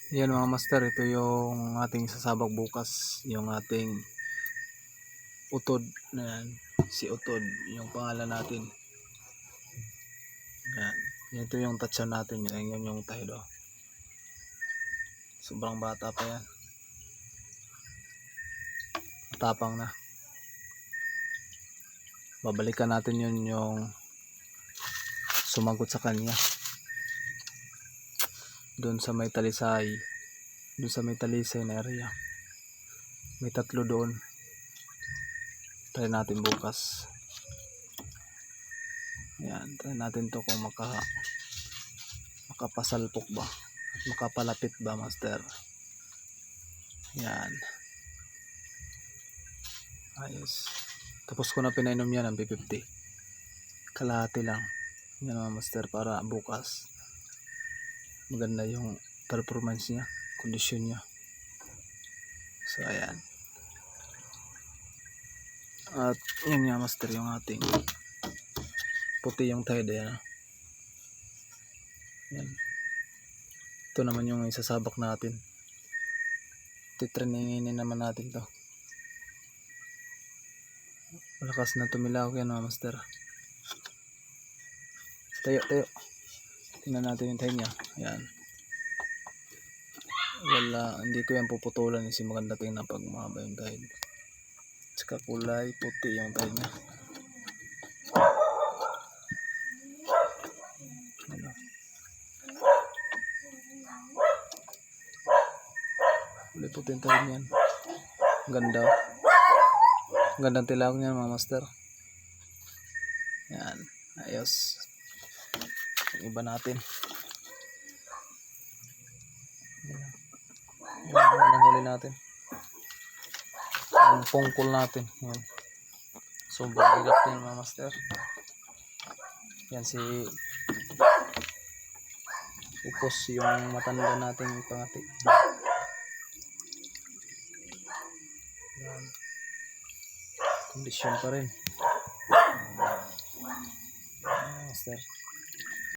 Yan mga master, ito yung ating sasabak bukas, yung ating utod na yan, si utod yung pangalan natin. Yan, ito yung tatsyan natin, yan yung tahido. Sobrang bata pa yan, matapang na. Babalikan natin yun yung sumagot sa kanya doon sa may talisay, doon sa may talisay na area. May tatlo doon. Try natin bukas. Yan, try natin to kung makapasalpok ba, makapalapit ba master. Yan, ayos. Tapos ko na pinainom yan ng P50, kalahati lang yan mga master, para bukas maganda yung performance niya, kondisyon niya. So ayan, at yan nga master, yung ating puti yung tide yan. Yan, ito naman yung isasabak natin, titreninginin naman natin to. Malakas na tumilaw yan mga master. Tayo, tingnan natin yung tide nya. Yan, wala, hindi ko yan puputulan kasi maganda tingnan pag mahaba yung tide. Tsaka kulay puti yung tide nya. Ano, kulay puti yung tide nya. Ganda, gandang tilaw niya mga master. Yan, ayos. Iba natin. Yan ang huli natin, ang pungkol natin. Yan, sobrang hirap din mga master. Yan si Upos, yung matanda nating pangati. Yan, kondisyon pa rin master.